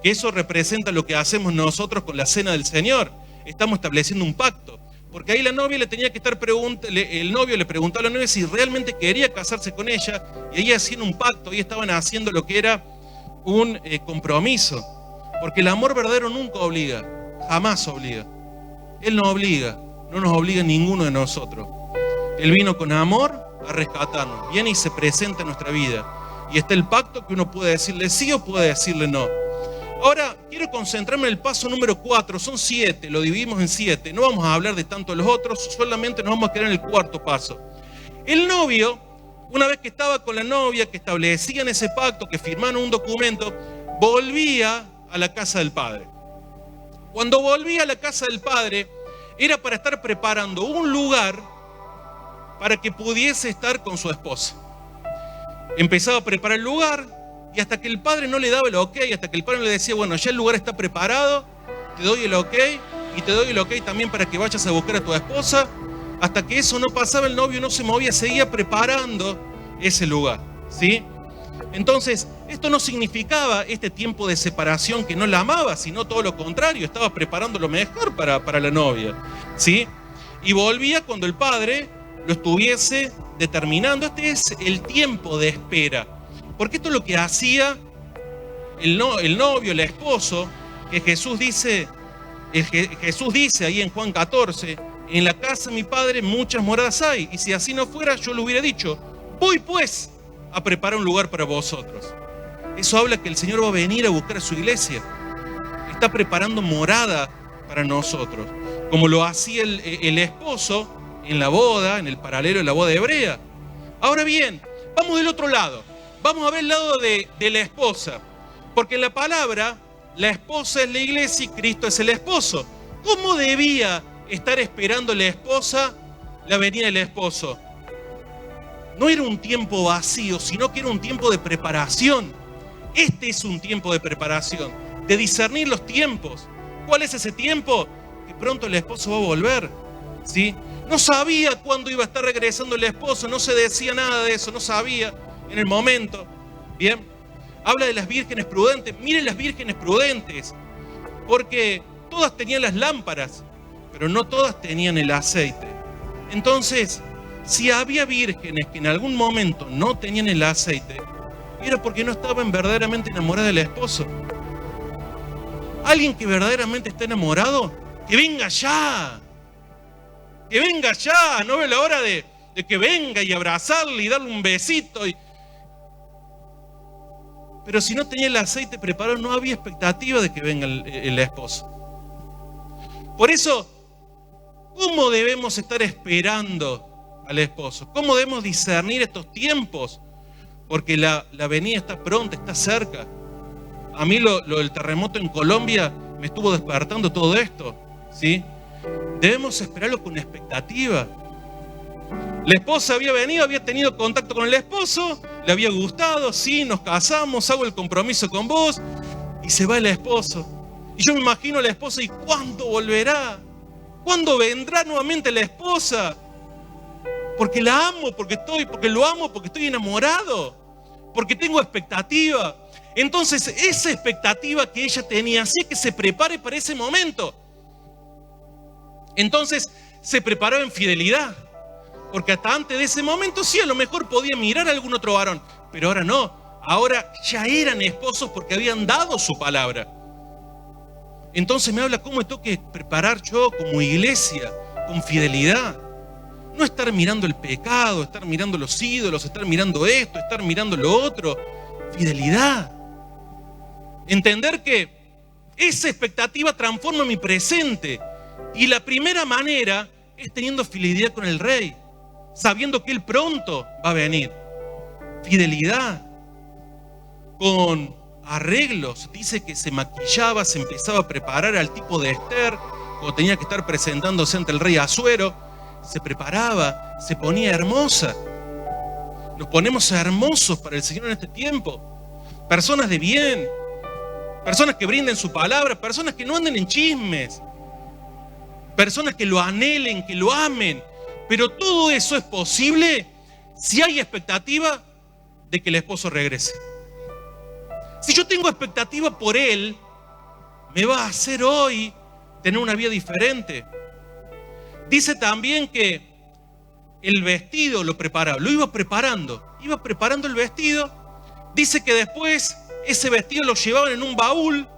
Que eso representa lo que hacemos nosotros con la cena del Señor. Estamos estableciendo un pacto. Porque ahí la novia le tenía que estar el novio le preguntó a la novia si realmente quería casarse con ella, y ahí hacían un pacto, ahí estaban haciendo lo que era un compromiso. Porque el amor verdadero nunca obliga, jamás obliga. Él no obliga, no nos obliga ninguno de nosotros. Él vino con amor a rescatarnos, viene y se presenta en nuestra vida. Y está el pacto que uno puede decirle sí o puede decirle no. Ahora, quiero concentrarme en el paso número 4, son 7, lo dividimos en 7. No vamos a hablar de tanto de los otros, solamente nos vamos a quedar en el cuarto paso. El novio, una vez que estaba con la novia, que establecían ese pacto, que firmaron un documento, volvía a la casa del padre. Cuando volvía a la casa del padre, era para estar preparando un lugar para que pudiese estar con su esposa. Empezaba a preparar el lugar, y hasta que el padre no le daba el ok, hasta que el padre le decía, bueno, ya el lugar está preparado, te doy el ok, y te doy el ok también para que vayas a buscar a tu esposa, hasta que eso no pasaba, el novio no se movía, seguía preparando ese lugar, ¿sí? Entonces, esto no significaba este tiempo de separación que no la amaba, sino todo lo contrario, estaba preparando lo mejor para la novia, ¿sí? Y volvía cuando el padre lo estuviese determinando. Este es el tiempo de espera, porque esto es lo que hacía el novio, el esposo, que Jesús dice ahí en Juan 14, en la casa de mi padre muchas moradas hay, y si así no fuera yo le hubiera dicho, voy pues a preparar un lugar para vosotros. Eso habla que el Señor va a venir a buscar a su iglesia. Está preparando morada para nosotros, como lo hacía el esposo en la boda, en el paralelo de la boda hebrea. Ahora bien, vamos del otro lado. Vamos a ver el lado de la esposa. Porque en la palabra, la esposa es la iglesia y Cristo es el esposo. ¿Cómo debía estar esperando la esposa la venida del esposo? No era un tiempo vacío, sino que era un tiempo de preparación. Este es un tiempo de preparación, de discernir los tiempos. ¿Cuál es ese tiempo? Que pronto el esposo va a volver, ¿sí? No sabía cuándo iba a estar regresando el esposo, no se decía nada de eso, no sabía en el momento. Bien, habla de las vírgenes prudentes. Miren las vírgenes prudentes, porque todas tenían las lámparas, pero no todas tenían el aceite. Entonces, si había vírgenes que en algún momento no tenían el aceite, era porque no estaban verdaderamente enamoradas del esposo. Alguien que verdaderamente está enamorado, que venga ya. Que venga ya, no ve la hora de que venga y abrazarle y darle un besito. Pero si no tenía el aceite preparado, no había expectativa de que venga el esposo. Por eso, ¿cómo debemos estar esperando al esposo? ¿Cómo debemos discernir estos tiempos? Porque la venida está pronta, está cerca. A mí lo del terremoto en Colombia me estuvo despertando todo esto, ¿sí? Debemos esperarlo con expectativa. La esposa había venido, había tenido contacto con el esposo, le había gustado, sí, nos casamos, hago el compromiso con vos, y se va el esposo. Y yo me imagino a la esposa, ¿y cuándo volverá? ¿Cuándo vendrá nuevamente la esposa? Porque la amo, porque lo amo, porque estoy enamorado, porque tengo expectativa. Entonces, esa expectativa que ella tenía hacía que se prepare para ese momento. Entonces, se preparaba en fidelidad. Porque hasta antes de ese momento sí, a lo mejor podía mirar a algún otro varón, pero ahora no. Ahora ya eran esposos porque habían dado su palabra. Entonces me habla cómo me tengo que preparar yo como iglesia, con fidelidad. No estar mirando el pecado, estar mirando los ídolos, estar mirando esto, estar mirando lo otro. Fidelidad. Entender que esa expectativa transforma mi presente. Y la primera manera es teniendo fidelidad con el Rey, sabiendo que Él pronto va a venir. Fidelidad. Con arreglos. Dice que se maquillaba, se empezaba a preparar al tipo de Esther, cuando tenía que estar presentándose ante el rey Asuero. Se preparaba, se ponía hermosa. Nos ponemos hermosos para el Señor en este tiempo. Personas de bien, personas que brinden su palabra, personas que no anden en chismes, personas que lo anhelen, que lo amen. Pero todo eso es posible si hay expectativa de que el esposo regrese. Si yo tengo expectativa por él, me va a hacer hoy tener una vida diferente. Dice también que el vestido lo preparaba, lo iba preparando el vestido. Dice que después ese vestido lo llevaban en un baúl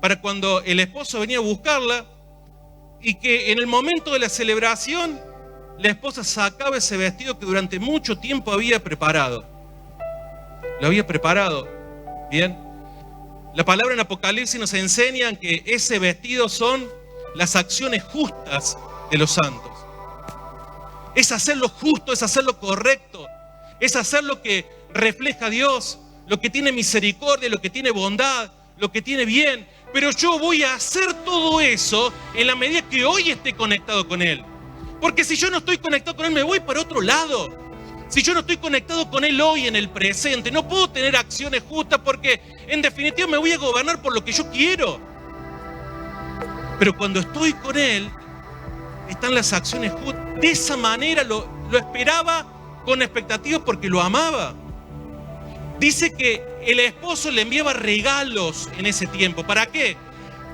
para cuando el esposo venía a buscarla, y que en el momento de la celebración la esposa sacaba ese vestido que durante mucho tiempo había preparado. Lo había preparado. Bien. La palabra en Apocalipsis nos enseña que ese vestido son las acciones justas de los santos. Es hacer lo justo, es hacer lo correcto, es hacer lo que refleja a Dios, lo que tiene misericordia, lo que tiene bondad, lo que tiene bien. Pero yo voy a hacer todo eso en la medida que hoy esté conectado con Él. Porque si yo no estoy conectado con Él, me voy para otro lado. Si yo no estoy conectado con Él hoy en el presente, no puedo tener acciones justas, porque en definitiva me voy a gobernar por lo que yo quiero. Pero cuando estoy con Él, están las acciones justas. De esa manera lo esperaba con expectativas porque lo amaba. Dice que el esposo le enviaba regalos en ese tiempo. ¿Para qué?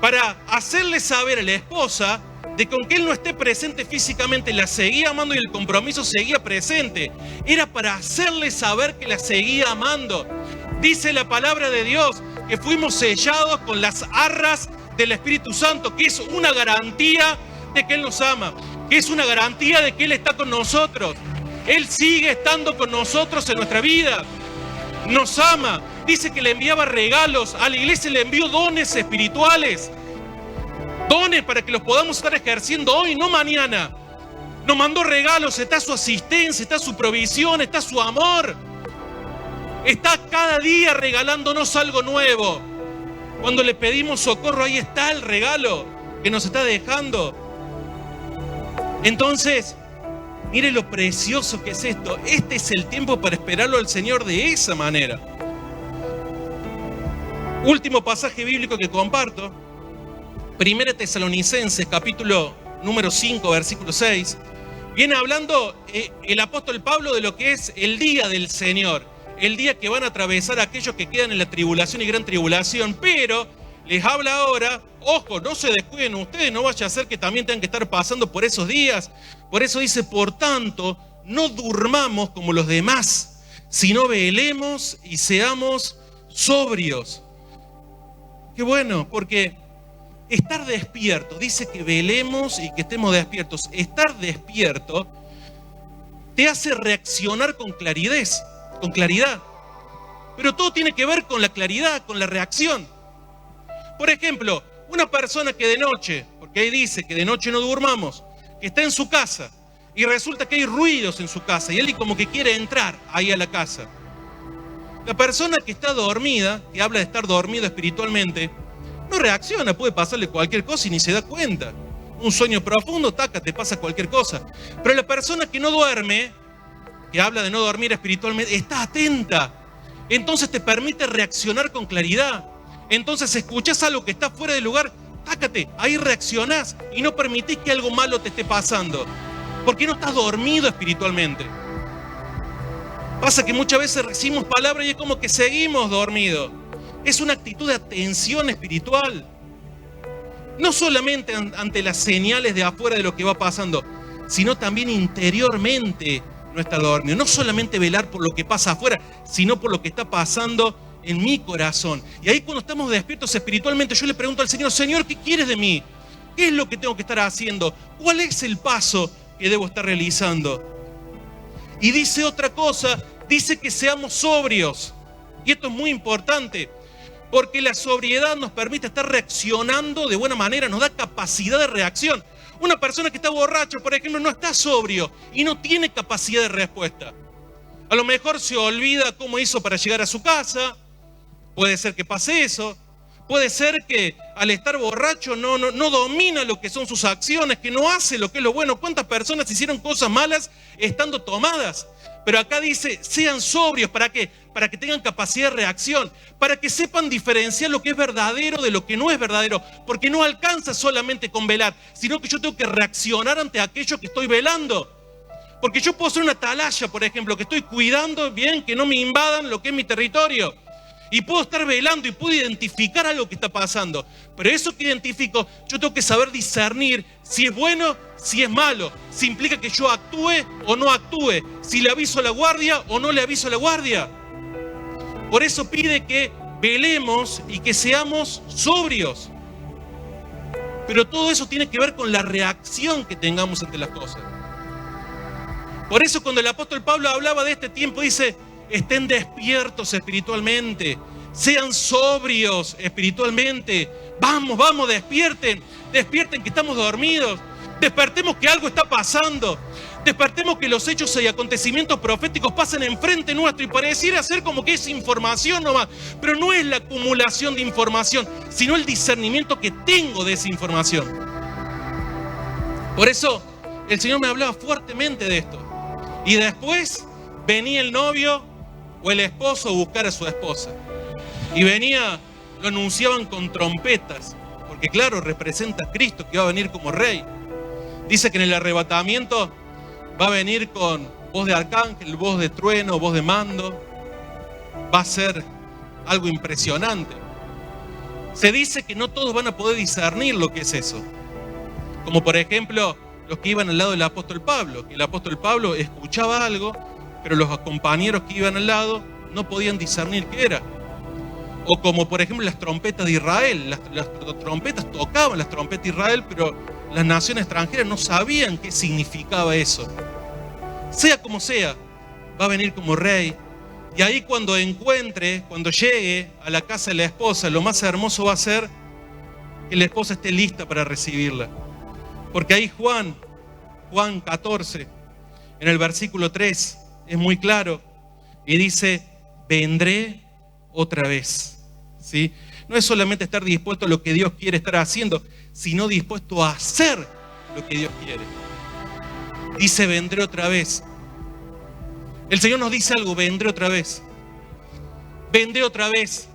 Para hacerle saber a la esposa de que aunque él no esté presente físicamente, la seguía amando y el compromiso seguía presente. Era para hacerle saber que la seguía amando. Dice la palabra de Dios que fuimos sellados con las arras del Espíritu Santo, que es una garantía de que Él nos ama, que es una garantía de que Él está con nosotros. Él sigue estando con nosotros en nuestra vida. Nos ama. Dice que le enviaba regalos. A la iglesia le envió dones espirituales. Dones para que los podamos estar ejerciendo hoy, no mañana. Nos mandó regalos. Está su asistencia, está su provisión, está su amor. Está cada día regalándonos algo nuevo. Cuando le pedimos socorro, ahí está el regalo que nos está dejando. Entonces, mire lo precioso que es esto. Este es el tiempo para esperarlo al Señor de esa manera. Último pasaje bíblico que comparto. 1 Tesalonicenses, capítulo número 5, versículo 6. Viene hablando el apóstol Pablo de lo que es el día del Señor. El día que van a atravesar aquellos que quedan en la tribulación y gran tribulación. Pero les habla ahora, ojo, no se descuiden ustedes, no vaya a ser que también tengan que estar pasando por esos días. Por eso dice, por tanto, no durmamos como los demás, sino velemos y seamos sobrios. Qué bueno, porque estar despierto, dice que velemos y que estemos despiertos. Estar despierto te hace reaccionar con claridad. Pero todo tiene que ver con la claridad, con la reacción. Por ejemplo, una persona que de noche, porque ahí dice que de noche no durmamos, que está en su casa y resulta que hay ruidos en su casa y él como que quiere entrar ahí a la casa. La persona que está dormida, que habla de estar dormido espiritualmente, no reacciona, puede pasarle cualquier cosa y ni se da cuenta. Un sueño profundo, taca, te pasa cualquier cosa. Pero la persona que no duerme, que habla de no dormir espiritualmente, está atenta. Entonces te permite reaccionar con claridad. Entonces escuchás algo que está fuera de lugar, tácate, ahí reaccionás y no permitís que algo malo te esté pasando. Porque no estás dormido espiritualmente. Pasa que muchas veces recibimos palabras y es como que seguimos dormidos. Es una actitud de atención espiritual. No solamente ante las señales de afuera de lo que va pasando, sino también interiormente no estar dormido. No solamente velar por lo que pasa afuera, sino por lo que está pasando en mi corazón. Y ahí cuando estamos despiertos espiritualmente, yo le pregunto al Señor, Señor, ¿qué quieres de mí? ¿Qué es lo que tengo que estar haciendo? ¿Cuál es el paso que debo estar realizando? Y dice otra cosa, dice que seamos sobrios. Y esto es muy importante, porque la sobriedad nos permite estar reaccionando de buena manera, nos da capacidad de reacción. Una persona que está borracha, por ejemplo, no está sobrio y no tiene capacidad de respuesta. A lo mejor se olvida cómo hizo para llegar a su casa, puede ser que pase eso. Puede ser que al estar borracho no domina lo que son sus acciones, que no hace lo que es lo bueno. ¿Cuántas personas hicieron cosas malas estando tomadas? Pero acá dice, sean sobrios. ¿Para qué? Para que tengan capacidad de reacción, para que sepan diferenciar lo que es verdadero de lo que no es verdadero. Porque no alcanza solamente con velar, sino que yo tengo que reaccionar ante aquello que estoy velando. Porque yo puedo ser una atalaya, por ejemplo, que estoy cuidando bien que no me invadan lo que es mi territorio. Y puedo estar velando y puedo identificar algo que está pasando. Pero eso que identifico, yo tengo que saber discernir si es bueno, si es malo. Si implica que yo actúe o no actúe. Si le aviso a la guardia o no le aviso a la guardia. Por eso pide que velemos y que seamos sobrios. Pero todo eso tiene que ver con la reacción que tengamos ante las cosas. Por eso cuando el apóstol Pablo hablaba de este tiempo, dice, estén despiertos espiritualmente, sean sobrios espiritualmente. Vamos, despierten que estamos dormidos. Despertemos que algo está pasando. Despertemos que los hechos y acontecimientos proféticos pasan enfrente nuestro y pareciera ser como que es información nomás. Pero no es la acumulación de información, sino el discernimiento que tengo de esa información. Por eso el Señor me hablaba fuertemente de esto. Y después venía el novio o el esposo a buscar a su esposa. Y venía, lo anunciaban con trompetas, porque claro, representa a Cristo que va a venir como rey. Dice que en el arrebatamiento va a venir con voz de arcángel, voz de trueno, voz de mando. va a ser algo impresionante. Se dice que no todos van a poder discernir lo que es eso. Como por ejemplo, los que iban al lado del apóstol Pablo. El apóstol Pablo escuchaba algo, pero los compañeros que iban al lado no podían discernir qué era. O como por ejemplo las trompetas de Israel. Las trompetas tocaban las trompetas de Israel, pero las naciones extranjeras no sabían qué significaba eso. Sea como sea, va a venir como rey. Y ahí cuando llegue a la casa de la esposa, lo más hermoso va a ser que la esposa esté lista para recibirla. Porque ahí Juan 14, en el versículo 3, es muy claro. Y dice, vendré otra vez. ¿Sí? No es solamente estar dispuesto a lo que Dios quiere estar haciendo, sino dispuesto a hacer lo que Dios quiere. Dice, vendré otra vez. El Señor nos dice algo, vendré otra vez. Vendré otra vez.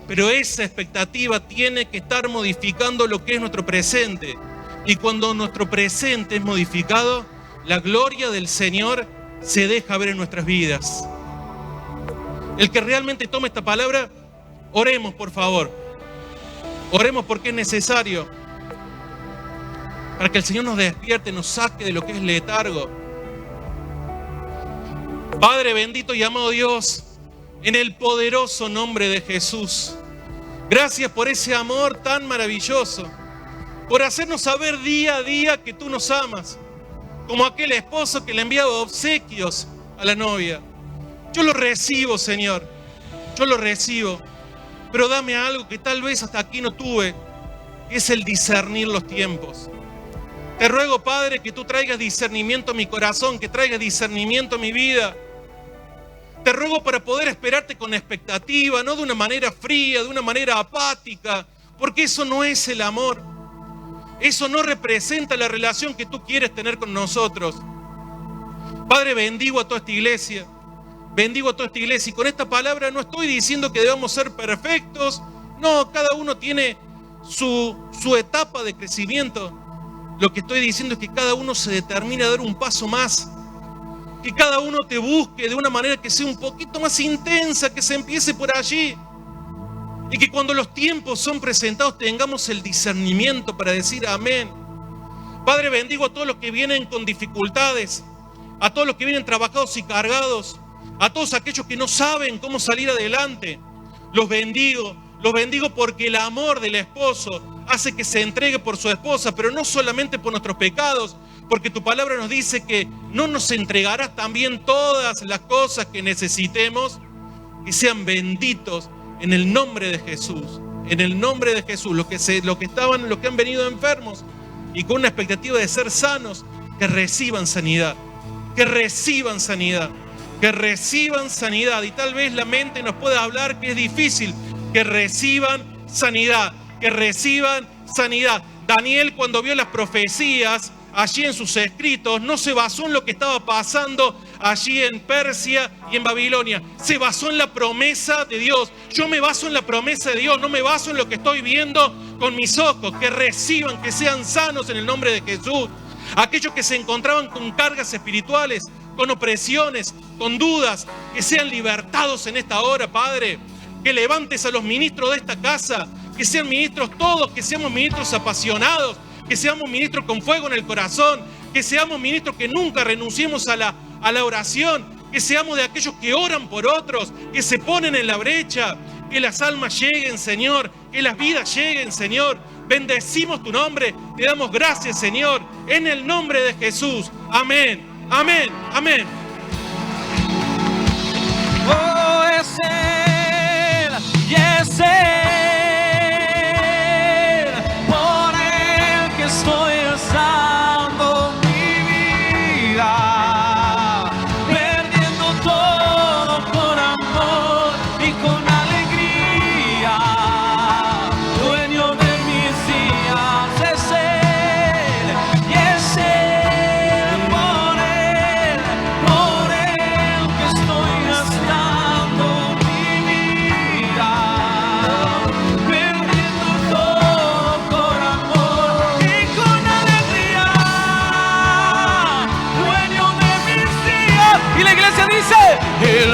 Pero esa expectativa tiene que estar modificando lo que es nuestro presente. Y cuando nuestro presente es modificado, la gloria del Señor se deja ver en nuestras vidas. El que realmente tome esta palabra, oremos por favor. Oremos porque es necesario. Para que el Señor nos despierte, nos saque de lo que es letargo. Padre bendito y amado Dios, en el poderoso nombre de Jesús, gracias por ese amor tan maravilloso, por hacernos saber día a día que tú nos amas, como aquel esposo que le enviaba obsequios a la novia. Yo lo recibo, Señor, yo lo recibo, pero dame algo que tal vez hasta aquí no tuve, que es el discernir los tiempos. Te ruego, Padre, que tú traigas discernimiento a mi corazón, que traigas discernimiento a mi vida. Te ruego para poder esperarte con expectativa, no de una manera fría, de una manera apática, porque eso no es el amor. Eso no representa la relación que tú quieres tener con nosotros. Padre, bendigo a toda esta iglesia. Bendigo a toda esta iglesia. Y con esta palabra no estoy diciendo que debamos ser perfectos. No, cada uno tiene su etapa de crecimiento. Lo que estoy diciendo es que cada uno se determina a dar un paso más. Que cada uno te busque de una manera que sea un poquito más intensa, que se empiece por allí. Y que cuando los tiempos son presentados tengamos el discernimiento para decir amén. Padre, bendigo a todos los que vienen con dificultades, a todos los que vienen trabajados y cargados, a todos aquellos que no saben cómo salir adelante. Los bendigo porque el amor del esposo hace que se entregue por su esposa, pero no solamente por nuestros pecados, porque tu palabra nos dice que no nos entregarás también todas las cosas que necesitemos, que sean benditos en el nombre de Jesús, en el nombre de Jesús, los que han venido enfermos y con una expectativa de ser sanos, que reciban sanidad, que reciban sanidad, que reciban sanidad. Y tal vez la mente nos pueda hablar que es difícil, que reciban sanidad, que reciban sanidad. Daniel, cuando vio las profecías allí en sus escritos, no se basó en lo que estaba pasando allí en Persia y en Babilonia. Se basó en la promesa de Dios. Yo me baso en la promesa de Dios, no me baso en lo que estoy viendo con mis ojos. Que reciban, que sean sanos en el nombre de Jesús. Aquellos que se encontraban con cargas espirituales, con opresiones, con dudas, que sean libertados en esta hora, Padre. Que levantes a los ministros de esta casa, que sean ministros todos, que seamos ministros apasionados, que seamos ministros con fuego en el corazón, que seamos ministros que nunca renunciemos a la oración, que seamos de aquellos que oran por otros, que se ponen en la brecha, que las almas lleguen, Señor, que las vidas lleguen, Señor. Bendecimos tu nombre, te damos gracias, Señor, en el nombre de Jesús. Amén, amén, amén. Oh, es Él, y es Él, por Él que estoy usando mi vida, perdiendo todo por amor y con alegría, dueño de mis días. Es Él, y es Él, por Él que estoy gastando mi vida, perdiendo todo por amor y con alegría, dueño de mis días. Y la iglesia dice, el